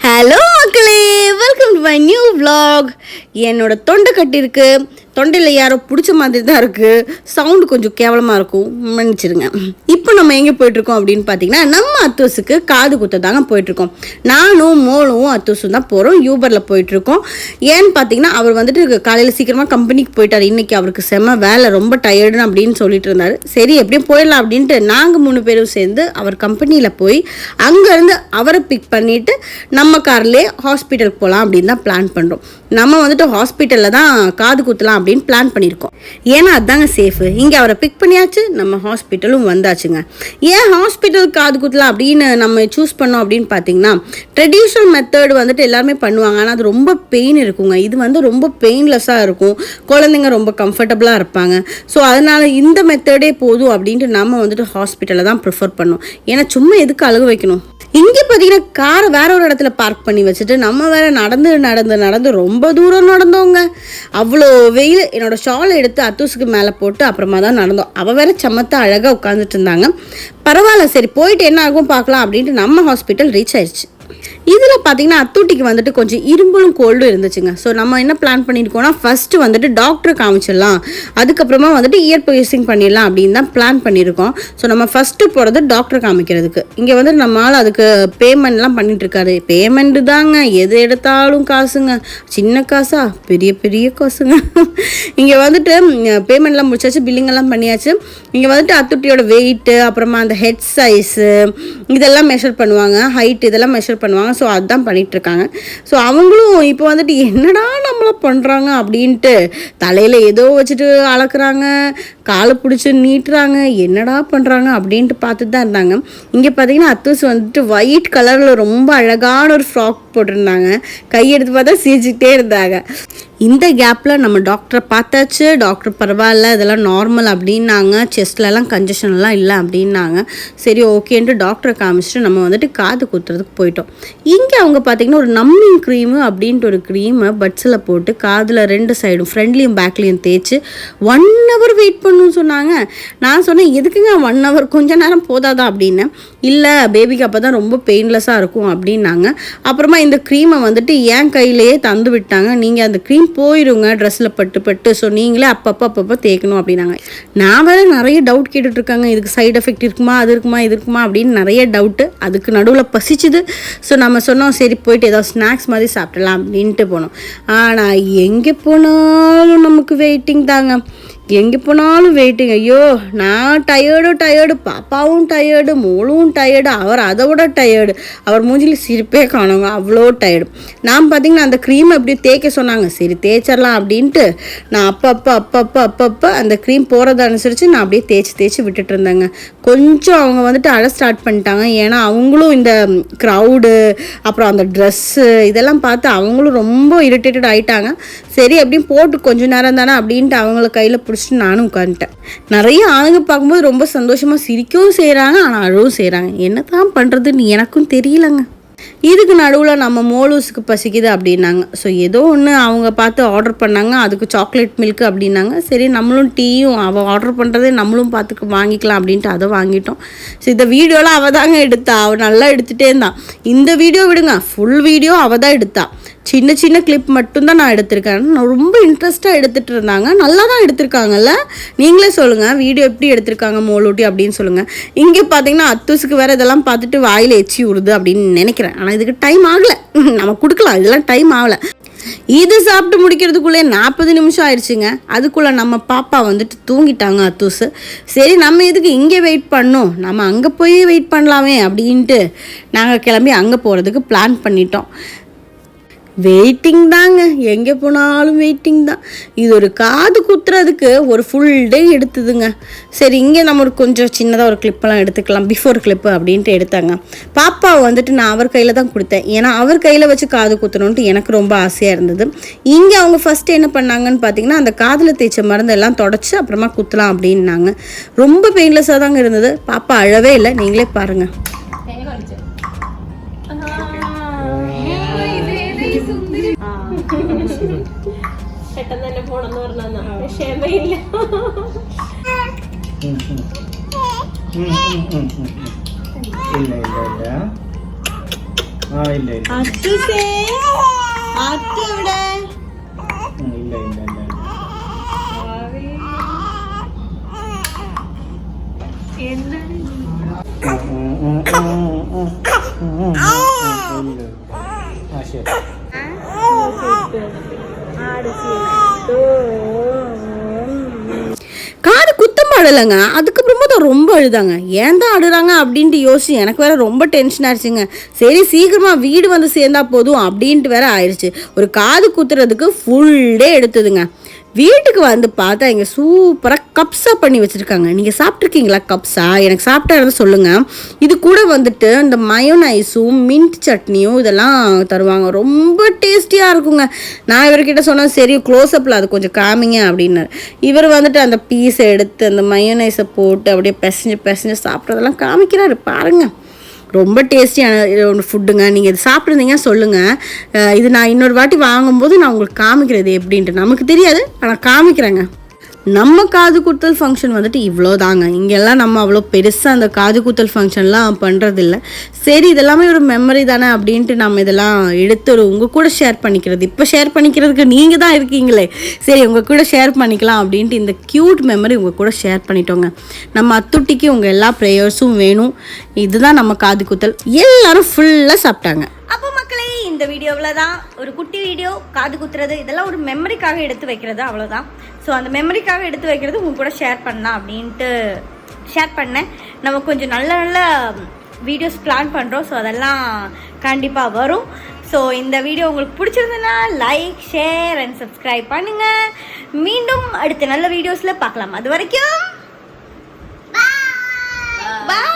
Hello மக்களே, welcome to my new vlog. என்னோட தொண்டை கட்டியிருக்கு. தொண்டையில் யாரோ பிடிச்ச மாதிரி தான் இருக்குது. சவுண்டு கொஞ்சம் கேவலமாக இருக்கும், மன்னிச்சிருங்க. இப்போ நம்ம எங்கே போயிட்டுருக்கோம் அப்படின்னு பார்த்தீங்கன்னா, நம்ம அத்தூஸுக்கு காது குத்த தாங்க போயிட்டுருக்கோம். நானும் மோளும் அத்தூஸும் தான் போகிறோம். யூபரில் போயிட்டுருக்கோம். ஏன்னு பார்த்தீங்கன்னா, அவர் வந்துட்டு காலையில் சீக்கிரமாக கம்பெனிக்கு போயிட்டார். இன்றைக்கி அவருக்கு செம்ம வேலை, ரொம்ப டயர்டுன்னு அப்படின்னு சொல்லிட்டு இருந்தார். சரி எப்படியும் போயிடலாம் அப்படின்ட்டு நாங்கள் 3 பேரும் சேர்ந்து அவர் கம்பெனியில் போய் அங்கேருந்து அவரை பிக் பண்ணிவிட்டு நம்ம கார்லேயே ஹாஸ்பிட்டலுக்கு போகலாம் அப்படின்னு தான் பிளான் பண்ணுறோம். நம்ம வந்துட்டு ஹாஸ்பிட்டலில் தான் காது குத்தலாம் அப்படின்னு பிளான் பண்ணியிருக்கோம். ஏன்னா அதாங்க சேஃபு. இங்கே அவரை பிக் பண்ணியாச்சு, நம்ம ஹாஸ்பிட்டலும் வந்தாச்சுங்க. ஏன் ஹாஸ்பிட்டல் காது குத்தலாம் அப்படின்னு நம்ம சூஸ் பண்ணோம் அப்படின்னு பார்த்தீங்கன்னா, ட்ரெடிஷ்னல் மெத்தட் வந்துட்டு எல்லாருமே பண்ணுவாங்க. ஆனால் அது ரொம்ப பெயின் இருக்குங்க. இது வந்து ரொம்ப பெயின்லெஸ்ஸாக இருக்கும். குழந்தைங்க ரொம்ப கம்ஃபர்டபுளாக இருப்பாங்க. ஸோ அதனால் இந்த மெத்தடே போதும் அப்படின்ட்டு நம்ம வந்துட்டு ஹாஸ்பிட்டலில் தான் ப்ரிஃபர் பண்ணோம். ஏன்னா சும்மா எதுக்கு அழுக வைக்கணும். இங்கே பார்த்தீங்கன்னா காரை வேற ஒரு இடத்துல பார்க் பண்ணி வச்சுட்டு நம்ம வேற நடந்து ரொம்ப தூரம் நடந்தோங்க. அவ்வளோ வெயில். என்னோட ஷாலை எடுத்து அத்தூஸுக்கு மேலே போட்டு அப்புறமா தான் நடந்தோம். அவள் வேற சமத்தா அழகாக உட்காந்துட்டு இருந்தாங்க. பரவாயில்ல, சரி போயிட்டு என்ன ஆகும் பார்க்கலாம் அப்படின்ட்டு நம்ம ஹாஸ்பிட்டல் ரீச் ஆயிடுச்சு. இதில் பார்த்தீங்கன்னா அத்தூட்டிக்கு வந்துட்டு கொஞ்சம் இரும்பலும் கோல்டும் இருந்துச்சுங்க. ஸோ நம்ம என்ன பிளான் பண்ணியிருக்கோம்னா, ஃபஸ்ட்டு வந்துட்டு டாக்டரை காமிச்சிடலாம், அதுக்கப்புறமா வந்துட்டு இயர் பீசிங் பண்ணிடலாம் அப்படின்னு தான் பிளான் பண்ணியிருக்கோம். ஸோ நம்ம ஃபஸ்ட்டு போகிறது டாக்டரை காமிக்கிறதுக்கு. இங்கே வந்து நம்மளால் அதுக்கு பேமெண்ட்லாம் பண்ணிகிட்ருக்காரு. பேமெண்ட்டு தாங்க, எது எடுத்தாலும் காசுங்க. சின்ன காசா பெரிய காசுங்க. இங்கே வந்துட்டு பேமெண்ட்லாம் முடிச்சாச்சு, பில்லிங்கெல்லாம் பண்ணியாச்சு. இங்கே வந்துட்டு அத்தூட்டியோட வெயிட்டு, அப்புறமா அந்த ஹெட் சைஸு இதெல்லாம் மெஷர் பண்ணுவாங்க, ஹைட் இதெல்லாம் மெஷர் பண்ணுவாங்க. ஸோ அதுதான் பண்ணிகிட்ருக்காங்க. ஸோ அவங்களும் இப்போ வந்துட்டு என்னடா நம்மளை பண்ணுறாங்க அப்படின்ட்டு தலையில் ஏதோ வச்சுட்டு அளக்குறாங்க, காலை பிடிச்சி நீட்டுறாங்க, என்னடா பண்ணுறாங்க அப்படின்ட்டு பார்த்துட்டு தான் இருந்தாங்க. இங்கே பார்த்தீங்கன்னா அத்தூஸ் வந்துட்டு ஒயிட் கலரில் ரொம்ப அழகான ஒரு ஃப்ராக் போட்டிருந்தாங்க. கையெடுத்து பார்த்தா சிரிச்சுக்கிட்டே இருந்தாங்க. இந்த கேப்பில் நம்ம டாக்டரை பார்த்தாச்சு. டாக்டர் பரவாயில்ல, இதெல்லாம் நார்மல் அப்படின்னாங்க. செஸ்ட்லலாம் கன்ஜஷன்லாம் இல்லை அப்படின்னாங்க. சரி ஓகேன்ட்டு டாக்டரை காமிச்சிட்டு நம்ம வந்துட்டு காது குத்துறதுக்கு போயிட்டோம். இங்கே அவங்க பார்த்திங்கன்னா ஒரு நம்மிங் க்ரீமு அப்படின்ட்டு ஒரு க்ரீமை பட்ஸில் போட்டு காதில் 2 சைடும் ஃப்ரண்ட்லேயும் பேக்லேயும் தேய்ச்சி 1 hour வெயிட் பண்ணணும்னு சொன்னாங்க. நான் சொன்னேன், எதுக்குங்க 1 hour, கொஞ்ச நேரம் போதாதான் அப்படின்னு. இல்லை பேபிக்கு அப்போ தான் ரொம்ப பெயின்லெஸ்ஸாக இருக்கும் அப்படின்னாங்க. அப்புறமா இந்த க்ரீமை வந்துட்டு என் கையிலேயே தந்து விட்டாங்க. நீங்கள் அந்த க்ரீம் போயிடுங்க ட்ரெஸ்ஸில் பட்டு. ஸோ நீங்களே அப்பப்போ தேய்க்கணும் அப்படின்னாங்க. நான் வேறு நிறைய டவுட் கேட்டுட்ருக்காங்க. இதுக்கு சைடு எஃபெக்ட் இருக்குமா, அது இருக்குமா, இது இருக்குமா அப்படின்னு நிறைய டவுட்டு. அதுக்கு நடுவில் பசிச்சுது. ஸோ நம்ம சொன்னோம், சரி போயிட்டு ஏதாவது ஸ்நாக்ஸ் மாதிரி சாப்பிடலாம் அப்படின்ட்டு போனோம். ஆனால் எங்கே போனாலும் நமக்கு வெயிட்டிங் தாங்க. எங்கே போனாலும் வெயிட்டிங். ஐயோ நான் டயர்டு, பாப்பாவும் டயர்டு, மோளும் டயர்டு, அவர் அதை விட டயர்டு. அவர் மூஞ்சில் சிரிப்பே காணுங்க, அவ்வளோ டயர்டு. நான் பார்த்தீங்கன்னா அந்த க்ரீம் எப்படி தேய்க்க சொன்னாங்க. சரி தேய்ச்சிடலாம் அப்படின்ட்டு நான் அப்பப்போ அந்த க்ரீம் போகிறத அனுசரித்து நான் அப்படியே தேய்ச்சி விட்டுட்டு இருந்தேங்க. கொஞ்சம் அவங்க வந்துட்டு அழ ஸ்டார்ட் பண்ணிட்டாங்க. ஏன்னா அவங்களும் இந்த க்ரௌடு, அப்புறம் அந்த ட்ரெஸ்ஸு இதெல்லாம் பார்த்து அவங்களும் ரொம்ப இரிட்டேட்டட் ஆகிட்டாங்க. சரி எப்படியும் போட்டு கொஞ்சம் நேரம் தானே அப்படின்ட்டு அவங்கள கையில் பிடிச்சிட்டு நானும் உட்காந்துட்டேன். நிறைய ஆளுங்க பார்க்கும்போது ரொம்ப சந்தோஷமாக சிரிக்கவும் செய்கிறாங்க, ஆனால் அழவும் செய்கிறாங்க. என்ன தான் பண்ணுறதுன்னு எனக்கும் தெரியலங்க. இதுக்கு நடுவில் நம்ம மோலூஸுக்கு பசிக்குது அப்படின்னாங்க. ஸோ ஏதோ ஒன்று அவங்க பார்த்து ஆர்டர் பண்ணாங்க. அதுக்கு சாக்லேட் மில்க் அப்படின்னாங்க. சரி நம்மளும் டீயும் அவள் ஆர்டர் பண்ணுறதே நம்மளும் பார்த்துக்கு வாங்கிக்கலாம் அப்படின்ட்டு அதை வாங்கிட்டோம். ஸோ இந்த வீடியோலாம் அவள் தாங்க எடுத்தா. அவள் நல்லா எடுத்துகிட்டே இருந்தான். இந்த வீடியோ விடுங்க, ஃபுல் வீடியோ அவள் தான் எடுத்தா. சின்ன கிளிப் மட்டும்தான் நான் எடுத்திருக்கேன். நான் ரொம்ப இன்ட்ரெஸ்ட்டாக எடுத்துகிட்டு இருந்தாங்க. நல்லா தான் எடுத்திருக்காங்கல்ல, நீங்களே சொல்லுங்கள் வீடியோ எப்படி எடுத்திருக்காங்க மோலூட்டி அப்படின்னு சொல்லுங்கள். இங்கே பார்த்தீங்கன்னா அத்தூஸுக்கு வேறு இதெல்லாம் பார்த்துட்டு வாயில் எச்சி விடுது அப்படின்னு நினைக்கிறேன். ஆனால் இதுக்கு டைம் ஆகலை, நம்ம கொடுக்கலாம், இதெல்லாம் டைம் ஆகலை. இது சாப்பிட்டு முடிக்கிறதுக்குள்ளே 40 நிமிஷம் ஆயிடுச்சுங்க. அதுக்குள்ளே நம்ம பாப்பா வந்துட்டு தூங்கிட்டாங்க அத்தூஸு. சரி நம்ம எதுக்கு இங்கே வெயிட் பண்ணோம், நம்ம அங்கே போய் வெயிட் பண்ணலாமே அப்படின்ட்டு நாங்கள் கிளம்பி அங்கே போகிறதுக்கு பிளான் பண்ணிட்டோம். வெயிட்டிங் தாங்க, எங்கே போனாலும் வெயிட்டிங் தான். இது ஒரு காது குத்துறதுக்கு ஒரு ஃபுல் டே எடுத்துதுங்க. சரி இங்கே நம்ம ஒரு கொஞ்சம் சின்னதாக ஒரு கிளிப்பெல்லாம் எடுத்துக்கலாம், பிஃபோர் கிளிப்பு அப்படின்ட்டு எடுத்தாங்க. பாப்பாவை வந்துட்டு நான் அவர் கையில் தான் கொடுத்தேன். ஏன்னா அவர் கையில் வச்சு காது குத்தணுன்ட்டு எனக்கு ரொம்ப ஆசையாக இருந்தது. இங்கே அவங்க ஃபஸ்ட்டு என்ன பண்ணாங்கன்னு பார்த்தீங்கன்னா, அந்த காதில் தேய்ச்ச மருந்தெல்லாம் தொடச்சி அப்புறமா குத்தலாம் அப்படின்னாங்க. ரொம்ப பெயின்லெஸ்ஸாக தாங்க இருந்தது. பாப்பா அழவே இல்லை, நீங்களே பாருங்கள். പെട്ടെന്ന് തന്നെ പോണെന്ന് പറഞ്ഞാ ക്ഷമയില്ല. ഇല്ല ഇല്ല ഇല്ല അച്ചുസേ അച്ചു എവിടെ ഇല്ല ഇല്ല ഇല്ല ശരി காது குத்தம் ஆடலைங்க. அதுக்கப்புறமா தான் ரொம்ப அழுதாங்க. ஏன் தான் அழுறாங்க அப்படின்ட்டு யோசிச்சு எனக்கு வேற ரொம்ப டென்ஷன் ஆயிடுச்சுங்க. சரி சீக்கிரமாக வீடு வந்து சேர்ந்தா போதும் அப்படின்ட்டு வேற ஆயிடுச்சு. ஒரு காது குத்துறதுக்கு ஃபுல் டே எடுத்ததுங்க. வீட்டுக்கு வந்து பார்த்தா இங்கே சூப்பராக கப்ஸா பண்ணி வச்சுருக்காங்க. நீங்கள் சாப்பிட்ருக்கீங்களா கப்ஸா? எனக்கு சாப்பிட்டா இருந்து சொல்லுங்கள். இது கூட வந்துட்டு இந்த மயோனைஸும் மின்ட் சட்னியும் இதெல்லாம் தருவாங்க. ரொம்ப டேஸ்டியாக இருக்குங்க. நான் இவர்கிட்ட சொன்னேன் சரி க்ளோஸ்அப்பில் அது கொஞ்சம் காமிங்க அப்படின்னாரு. இவர் வந்துட்டு அந்த பீஸை எடுத்து அந்த மயோனைஸை போட்டு அப்படியே பிசைஞ்சு சாப்பிட்றதெல்லாம் காமிக்கிறாரு பாருங்கள். ரொம்ப டேஸ்டியான ஒரு ஃபுட்டுங்க. நீங்கள் இது சாப்பிட்ருந்தீங்க சொல்லுங்கள். இது நான் இன்னொரு வாட்டி வாங்கும்போது நான் உங்களுக்கு காமிக்கிறது எப்படின்ட்டு. நமக்கு தெரியாது ஆனால் காமிக்கிறேங்க. நம்ம காது குத்தல் ஃபங்க்ஷன் வந்துட்டு இவ்வளோ தாங்க. இங்கெல்லாம் நம்ம அவ்வளோ பெருசாக அந்த காது குத்தல் ஃபங்க்ஷன்லாம் பண்ணுறதில்ல. சரி இதெல்லாமே ஒரு மெமரி தானே அப்படின்ட்டு நம்ம இதெல்லாம் எடுத்து உங்கள் கூட ஷேர் பண்ணிக்கிறது. இப்போ ஷேர் பண்ணிக்கிறதுக்கு நீங்கள் தான் இருக்கீங்களே, சரி உங்கள் கூட ஷேர் பண்ணிக்கலாம் அப்படின்ட்டு இந்த க்யூட் மெமரி உங்கள் கூட ஷேர் பண்ணிட்டோங்க. நம்ம அத்துட்டிக்கு உங்கள் எல்லா ப்ரேயர்ஸும் வேணும். இதுதான் நம்ம காது குத்தல். எல்லாரும் ஃபுல்லாக சாப்பிட்டாங்க. அப்போ மக்களே இந்த வீடியோவில் தான் ஒரு குட்டி வீடியோ. காது குத்துறது இதெல்லாம் ஒரு மெமரிக்காக எடுத்து வைக்கிறது, அவ்வளோதான். ஸோ அந்த மெமரிக்காக எடுத்து வைக்கிறது உங்க கூட ஷேர் பண்ணலாம் அப்படின்ட்டு ஷேர் பண்ணேன். நம்ம கொஞ்சம் நல்ல நல்ல வீடியோஸ் பிளான் பண்ணுறோம். ஸோ அதெல்லாம் கண்டிப்பாக வரும். ஸோ இந்த வீடியோ உங்களுக்கு பிடிச்சிருந்ததுன்னா லைக், ஷேர் அண்ட் சப்ஸ்கிரைப் பண்ணுங்கள். மீண்டும் அடுத்த நல்ல வீடியோஸில் பார்க்கலாம். அது வரைக்கும் பாய்.